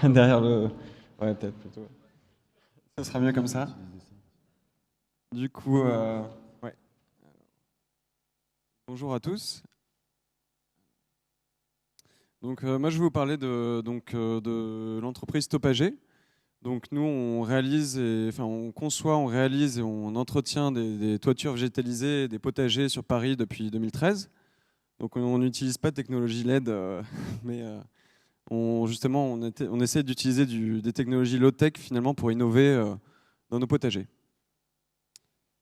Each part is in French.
derrière le. Ouais, peut-être plutôt. Ça sera mieux comme ça. Du coup, ouais. Bonjour à tous. Donc, moi, je vais vous parler de l'entreprise Topager. Donc, nous, on réalise, enfin, on conçoit, on réalise et on entretient des toitures végétalisées, et des potagers sur Paris depuis 2013. Donc, on n'utilise pas de technologie LED, mais justement, on essaie d'utiliser des technologies low-tech finalement pour innover dans nos potagers.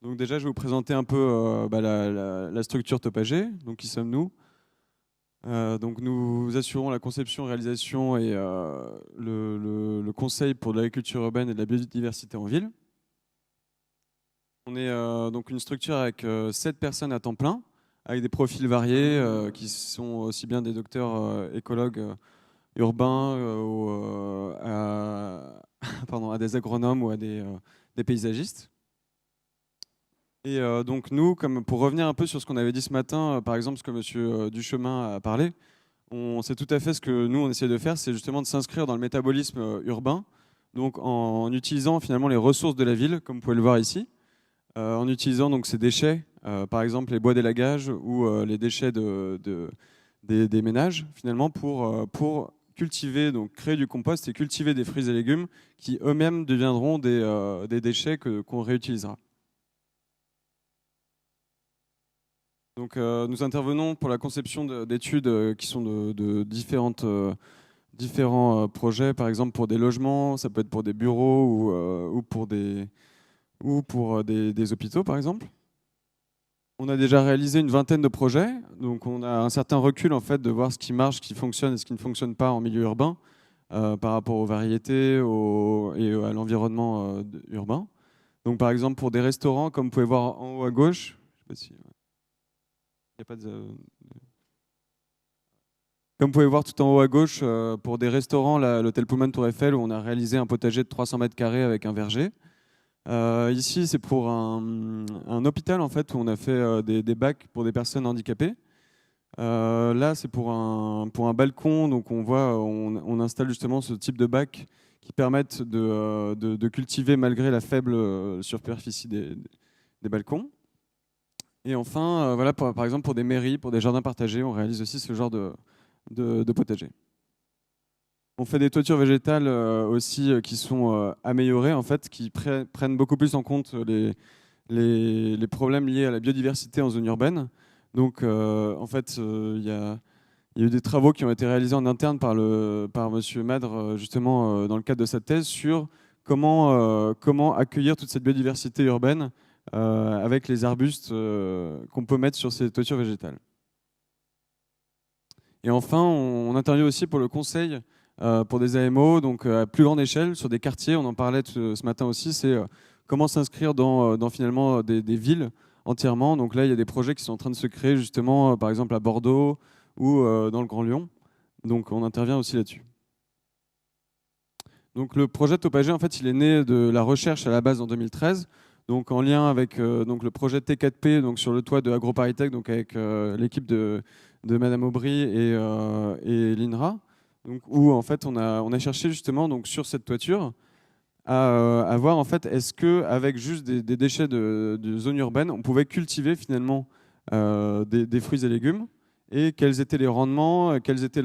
Donc déjà, je vais vous présenter un peu la structure Topager. Donc qui sommes-nous? Donc nous assurons la conception, réalisation et le conseil pour de l'agriculture urbaine et de la biodiversité en ville. On est donc une structure avec 7 personnes à temps plein, avec des profils variés qui sont aussi bien des docteurs écologues urbains pardon, à des agronomes ou à des paysagistes. Et donc nous, comme pour revenir un peu sur ce qu'on avait dit ce matin, par exemple ce que M. Duchemin a parlé, on sait tout à fait ce que nous on essaie de faire, c'est justement de s'inscrire dans le métabolisme urbain, donc en utilisant finalement les ressources de la ville, comme vous pouvez le voir ici, en utilisant donc ces déchets, par exemple les bois d'élagage ou les déchets des ménages, finalement pour cultiver, donc créer du compost et cultiver des fruits et légumes qui eux-mêmes deviendront des déchets qu'on réutilisera. Donc, nous intervenons pour la conception d'études qui sont de différents projets, par exemple pour des logements, ça peut être pour des bureaux ou pour des hôpitaux, par exemple. On a déjà réalisé une vingtaine de projets, donc on a un certain recul en fait de voir ce qui marche, ce qui fonctionne et ce qui ne fonctionne pas en milieu urbain par rapport aux variétés et à l'environnement urbain. Donc, par exemple, pour des restaurants, comme vous pouvez voir en haut à gauche, je sais pas si, il n'y a pas comme vous pouvez voir tout en haut à gauche, pour des restaurants, l'hôtel Pullman Tour Eiffel, où on a réalisé un potager de 300 mètres carrés avec un verger. Ici, c'est pour un hôpital en fait, où on a fait des bacs pour des personnes handicapées. Là, c'est pour un balcon, donc on installe justement ce type de bacs qui permettent de cultiver malgré la faible superficie des balcons. Et enfin, voilà, par exemple, pour des mairies, pour des jardins partagés, on réalise aussi ce genre de potager. On fait des toitures végétales aussi qui sont améliorées, en fait, qui prennent beaucoup plus en compte les problèmes liés à la biodiversité en zone urbaine. Donc, en fait, il y a eu des travaux qui ont été réalisés en interne par Monsieur Madre, justement, dans le cadre de sa thèse, sur comment accueillir toute cette biodiversité urbaine avec les arbustes qu'on peut mettre sur ces toitures végétales. Et enfin, on intervient aussi pour le conseil pour des AMO, donc à plus grande échelle, sur des quartiers. On en parlait ce matin aussi, c'est comment s'inscrire dans finalement des villes entièrement. Donc là, il y a des projets qui sont en train de se créer justement, par exemple à Bordeaux ou dans le Grand Lyon. Donc on intervient aussi là-dessus. Donc le projet Topager, en fait, il est né de la recherche à la base en 2013, donc en lien avec donc le projet T4P, donc sur le toit de AgroParisTech, donc avec l'équipe de Madame Aubry et l'INRA, donc où en fait on a cherché justement donc sur cette toiture à voir en fait est-ce que avec juste des déchets de zone urbaine, on pouvait cultiver finalement des fruits et légumes et quels étaient les rendements, quel était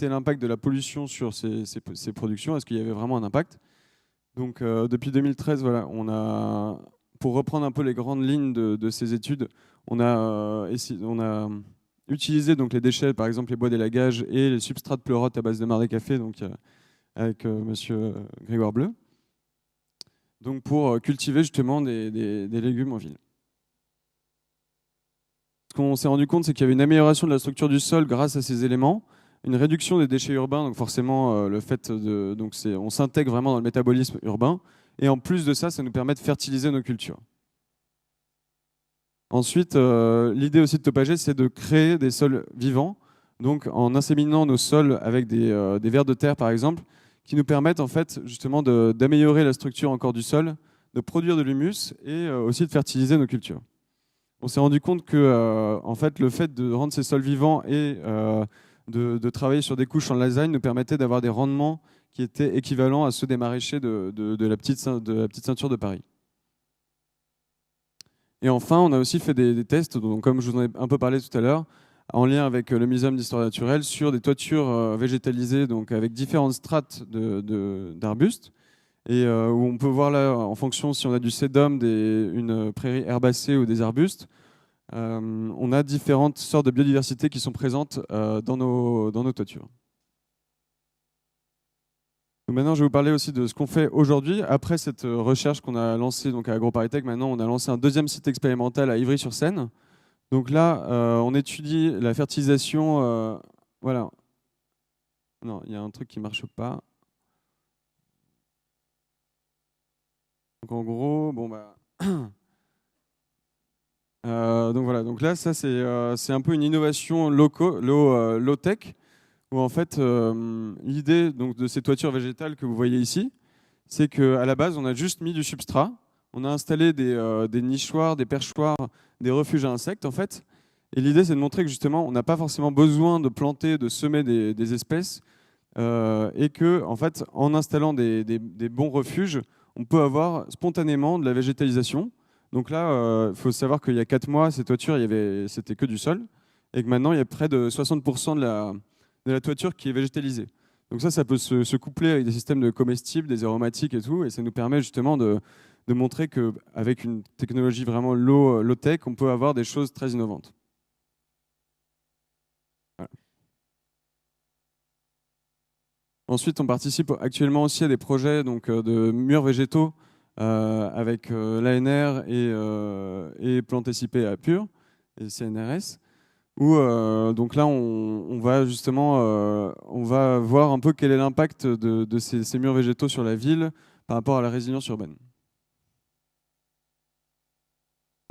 l'impact de la pollution sur ces productions, est-ce qu'il y avait vraiment un impact. Donc depuis 2013, voilà, pour reprendre un peu les grandes lignes de ces études, on a utilisé donc les déchets, par exemple les bois d'élagage et les substrats de pleurote à base de marc des cafés, donc avec Monsieur Grégoire Bleu, donc pour cultiver justement des légumes en ville. Ce qu'on s'est rendu compte, c'est qu'il y avait une amélioration de la structure du sol grâce à ces éléments, une réduction des déchets urbains, donc forcément le fait on s'intègre vraiment dans le métabolisme urbain, et en plus de ça, ça nous permet de fertiliser nos cultures. Ensuite, l'idée aussi de Topager, c'est de créer des sols vivants, donc en inséminant nos sols avec des vers de terre par exemple, qui nous permettent en fait justement d'améliorer la structure encore du sol, de produire de l'humus et aussi de fertiliser nos cultures. On s'est rendu compte que en fait, le fait de rendre ces sols vivants et de travailler sur des couches en lasagne nous permettait d'avoir des rendements qui étaient équivalents à ceux des maraîchers de la petite ceinture de Paris. Et enfin, on a aussi fait des tests, donc, comme je vous en ai un peu parlé tout à l'heure, en lien avec le Muséum d'histoire naturelle, sur des toitures végétalisées, donc avec différentes strates d'arbustes, et où on peut voir là, en fonction si on a du sédum, une prairie herbacée ou des arbustes, on a différentes sortes de biodiversité qui sont présentes dans nos toitures. Donc maintenant, je vais vous parler aussi de ce qu'on fait aujourd'hui. Après cette recherche qu'on a lancée donc, à AgroParisTech, maintenant, on a lancé un deuxième site expérimental à Ivry-sur-Seine. Donc là, on étudie la fertilisation. Voilà. Non, il y a un truc qui ne marche pas. Donc en gros, bon bah. Donc voilà. Donc là, ça c'est un peu une innovation low tech, où en fait l'idée donc de ces toitures végétales que vous voyez ici, c'est qu'à la base, on a juste mis du substrat. On a installé des nichoirs, des perchoirs, des refuges à insectes en fait. Et l'idée, c'est de montrer que justement, on n'a pas forcément besoin de planter, de semer des espèces, et que, en fait, en installant des bons refuges, on peut avoir spontanément de la végétalisation. Donc là, il faut savoir qu'il y a 4 mois, ces toitures, c'était que du sol, et que maintenant, il y a près de 60% de la toiture qui est végétalisée. Donc ça peut se coupler avec des systèmes de comestibles, des aromatiques et tout, et ça nous permet justement de montrer qu'avec une technologie vraiment low-tech, on peut avoir des choses très innovantes. Voilà. Ensuite, on participe actuellement aussi à des projets donc, de murs végétaux avec l'ANR et Plantes SIP à Pure et CNRS. Où donc là, on va justement on va voir un peu quel est l'impact de ces murs végétaux sur la ville par rapport à la résilience urbaine.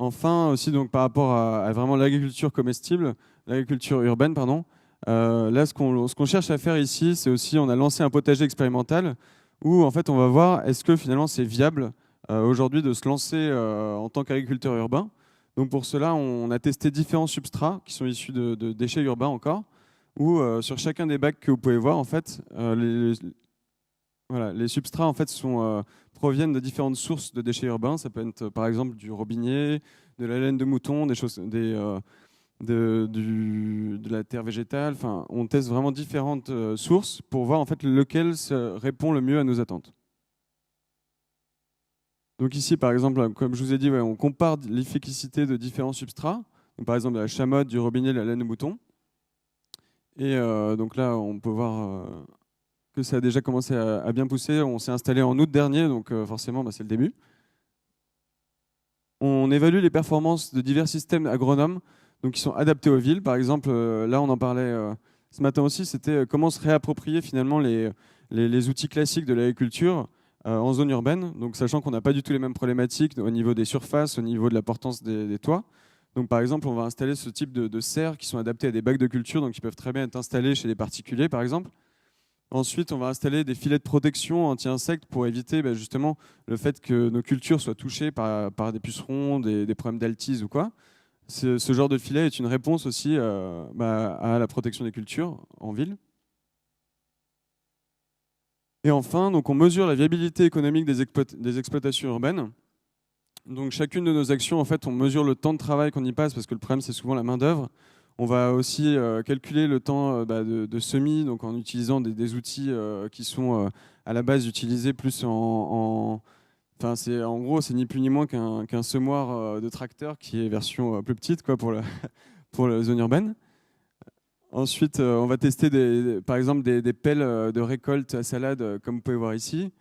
Enfin, aussi donc, par rapport à vraiment l'agriculture comestible, l'agriculture urbaine, pardon, là, ce qu'on cherche à faire ici, c'est aussi, on a lancé un potager expérimental où en fait, on va voir est-ce que finalement c'est viable aujourd'hui de se lancer en tant qu'agriculteur urbain. Donc pour cela, on a testé différents substrats qui sont issus de déchets urbains encore, où sur chacun des bacs que vous pouvez voir, en fait, voilà, les substrats en fait proviennent de différentes sources de déchets urbains. Ça peut être par exemple du robinet, de la laine de mouton, des choses, de la terre végétale. Enfin, on teste vraiment différentes sources pour voir en fait lequel répond le mieux à nos attentes. Donc ici, par exemple, comme je vous ai dit, ouais, on compare l'efficacité de différents substrats. Donc, par exemple, la chamotte, du robinet, la laine de mouton. Et donc là, on peut voir que ça a déjà commencé à bien pousser. On s'est installé en août dernier, donc forcément, bah, c'est le début. On évalue les performances de divers systèmes agronomes donc, qui sont adaptés aux villes. Par exemple, là, on en parlait ce matin aussi, c'était comment se réapproprier finalement les outils classiques de l'agriculture en zone urbaine. Donc, sachant qu'on n'a pas du tout les mêmes problématiques au niveau des surfaces, au niveau de la portance des toits. Donc, par exemple, on va installer ce type de serres qui sont adaptés à des bacs de culture, donc qui peuvent très bien être installés chez des particuliers, par exemple. Ensuite, on va installer des filets de protection anti-insectes pour éviter justement le fait que nos cultures soient touchées par des pucerons, des problèmes d'altise ou quoi. Ce genre de filet est une réponse aussi à la protection des cultures en ville. Et enfin, donc on mesure la viabilité économique des exploitations urbaines. Donc chacune de nos actions, en fait, on mesure le temps de travail qu'on y passe, parce que le problème, c'est souvent la main-d'œuvre. On va aussi calculer le temps de semis, donc en utilisant des outils qui sont à la base utilisés plus Enfin, en gros, c'est ni plus ni moins qu'un semoir de tracteur qui est version plus petite quoi, pour la zone urbaine. Ensuite, on va tester par exemple des pelles de récolte à salade, comme vous pouvez voir ici.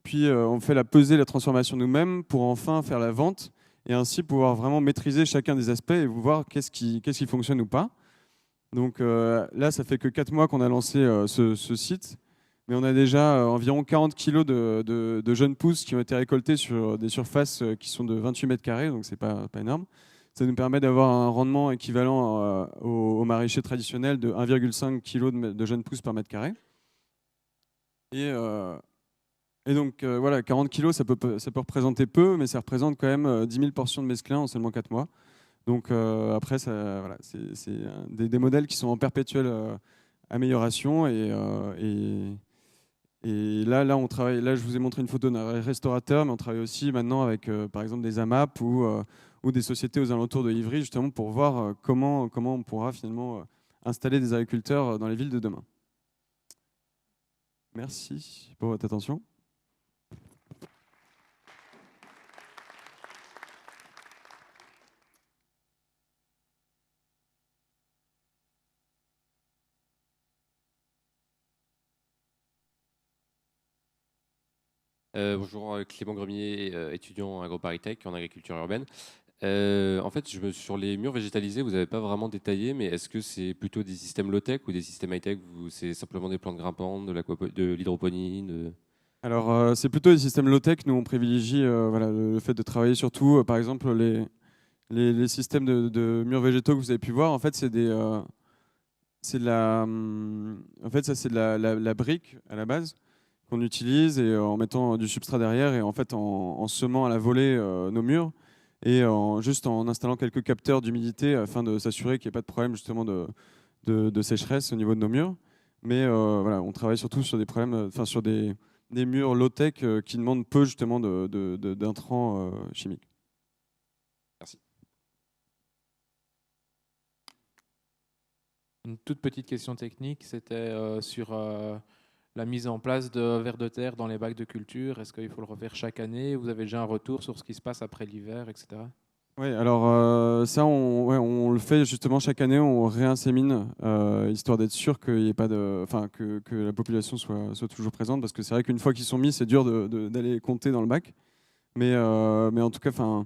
Puis, on fait la pesée, la transformation nous-mêmes pour enfin faire la vente et ainsi pouvoir vraiment maîtriser chacun des aspects et voir qu'est-ce qui fonctionne ou pas. Donc là, ça fait que 4 mois qu'on a lancé ce site, mais on a déjà environ 40 kilos de jeunes pousses qui ont été récoltées sur des surfaces qui sont de 28 mètres carrés, donc c'est pas énorme. Ça nous permet d'avoir un rendement équivalent au maraîcher traditionnel de 1,5 kg de jeunes pousses par mètre carré. Et donc voilà, 40 kilos, ça peut représenter peu, mais ça représente quand même 10 000 portions de mesclun en seulement 4 mois. Donc après, voilà, c'est des modèles qui sont en perpétuelle amélioration et Et là, on travaille. Là, je vous ai montré une photo d'un restaurateur, mais on travaille aussi maintenant avec, par exemple, des AMAP ou des sociétés aux alentours de Ivry, justement pour voir comment on pourra finalement installer des agriculteurs dans les villes de demain. Merci pour votre attention. Bonjour, Clément Gremier, étudiant à AgroParisTech en agriculture urbaine. En fait, sur les murs végétalisés, vous n'avez pas vraiment détaillé, mais est-ce que c'est plutôt des systèmes low-tech ou des systèmes high-tech? C'est simplement des plantes grimpantes, de l'hydroponie Alors, c'est plutôt des systèmes low-tech. Nous, on privilégie voilà, le fait de travailler surtout, par exemple, les systèmes de murs végétaux que vous avez pu voir. En fait, c'est de la, en fait, ça, c'est de la brique à la base qu'on utilise et en mettant du substrat derrière et en fait en semant à la volée nos murs et juste en installant quelques capteurs d'humidité afin de s'assurer qu'il n'y ait pas de problème justement de sécheresse au niveau de nos murs. Mais voilà, on travaille surtout sur des problèmes, enfin sur des murs low-tech qui demandent peu justement d'intrants chimiques. Merci. Une toute petite question technique, c'était sur la mise en place de vers de terre dans les bacs de culture. Est-ce qu'il faut le refaire chaque année? Vous avez déjà un retour sur ce qui se passe après l'hiver, etc. Oui, alors ça, on le fait justement chaque année, on réinsémine, histoire d'être sûr qu'il y ait pas enfin, que la population soit toujours présente, parce que c'est vrai qu'une fois qu'ils sont mis, c'est dur d'aller compter dans le bac. Mais en tout cas, enfin,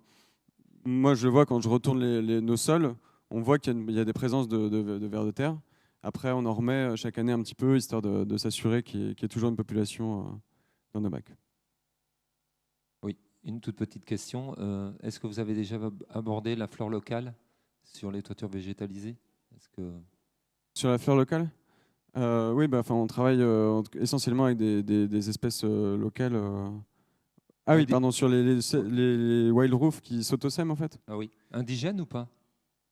moi je le vois quand je retourne nos sols, on voit qu'il y a des présences de vers de terre. Après, on en remet chaque année un petit peu, histoire de s'assurer qu'il y ait toujours une population dans nos bacs. Oui, une toute petite question. Est-ce que vous avez déjà abordé la flore locale sur les toitures végétalisées? Sur la fleur locale? Oui, bah, on travaille essentiellement avec des espèces locales. Ah oui, pardon, sur les wild roofs qui s'autosèment en fait. Ah oui, indigènes ou pas?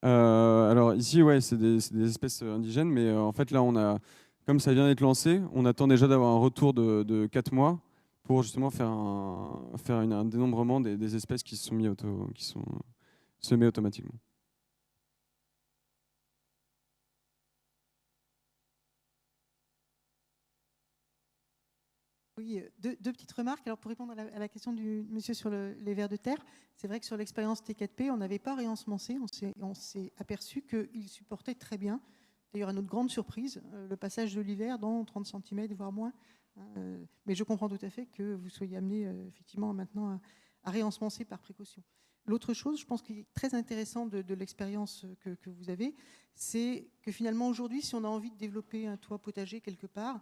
Alors ici, ouais, c'est des espèces indigènes, mais en fait là, comme ça vient d'être lancé, on attend déjà d'avoir un retour de 4 mois pour justement faire un dénombrement des espèces qui sont qui sont semées automatiquement. Oui, deux petites remarques. Alors pour répondre à la question du monsieur sur les vers de terre, c'est vrai que sur l'expérience T4P, on n'avait pas réensemencé. On s'est aperçu qu'il supportait très bien. D'ailleurs, à notre grande surprise, le passage de l'hiver dans 30 cm, voire moins. Mais je comprends tout à fait que vous soyez amené effectivement maintenant à réensemencer par précaution. L'autre chose, je pense qu'il est très intéressant de l'expérience que vous avez, c'est que finalement aujourd'hui, si on a envie de développer un toit potager quelque part,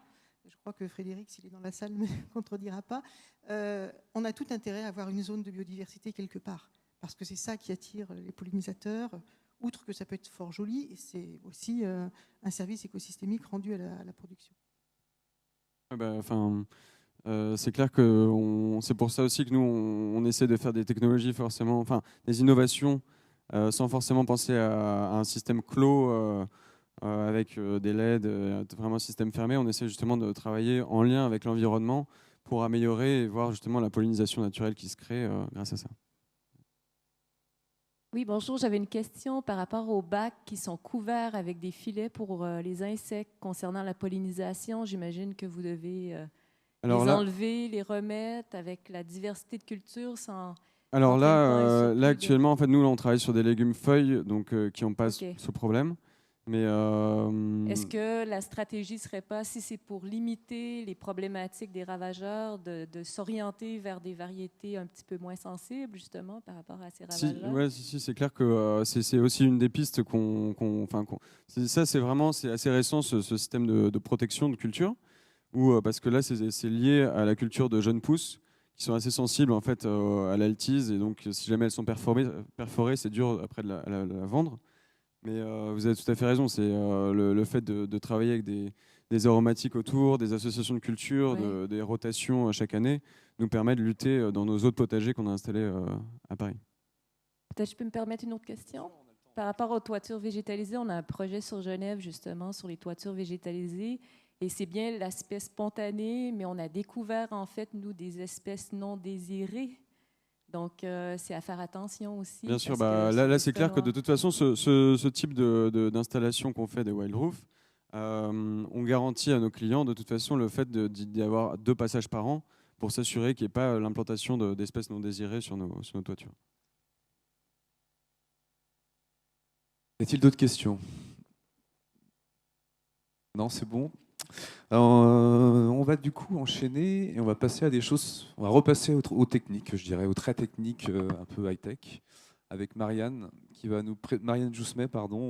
je crois que Frédéric, s'il est dans la salle, ne me contredira pas, on a tout intérêt à avoir une zone de biodiversité quelque part, parce que c'est ça qui attire les pollinisateurs, outre que ça peut être fort joli, et c'est aussi un service écosystémique rendu à la production. C'est clair que c'est pour ça aussi que nous, on essaie de faire des technologies forcément, enfin des innovations, sans forcément penser à un système clos. Avec des LED, vraiment un système fermé, on essaie justement de travailler en lien avec l'environnement pour améliorer et voir justement la pollinisation naturelle qui se crée grâce à ça. Oui, bonjour. J'avais une question par rapport aux bacs qui sont couverts avec des filets pour les insectes concernant la pollinisation. J'imagine que vous devez les enlever, les remettre avec la diversité de cultures sans... Alors là actuellement, en fait, nous, on travaille sur des légumes feuilles donc, qui n'ont pas ce problème. Mais est-ce que la stratégie ne serait pas, si c'est pour limiter les problématiques des ravageurs, de s'orienter vers des variétés un petit peu moins sensibles, justement, par rapport à ces ravageurs? Si, c'est clair que c'est aussi une des pistes c'est assez récent, ce système de protection de culture, parce que là, c'est lié à la culture de jeunes pousses qui sont assez sensibles en fait, à l'altise, et donc si jamais elles sont perforées, c'est dur après de la vendre. Mais vous avez tout à fait raison, c'est le fait de travailler avec des aromatiques autour, des associations de culture, des rotations chaque année, nous permet de lutter dans nos autres potagers qu'on a installés à Paris. Peut-être je peux me permettre une autre question? Par rapport aux toitures végétalisées, on a un projet sur Genève justement sur les toitures végétalisées Et c'est bien l'aspect spontané, mais on a découvert, en fait, nous, des espèces non désirées. Donc, c'est à faire attention aussi. Bien sûr, là, c'est clair que de toute façon, ce type d'installation qu'on fait des Wild Roof, on garantit à nos clients de toute façon le fait d'y avoir 2 passages par an pour s'assurer qu'il n'y ait pas l'implantation d'espèces non désirées sur nos toitures. Y a-t-il d'autres questions? Non, c'est bon. Alors, on va du coup enchaîner et on va passer à des choses. On va repasser aux techniques, je dirais, aux traits techniques un peu high-tech, avec Marianne Joussemet, pardon.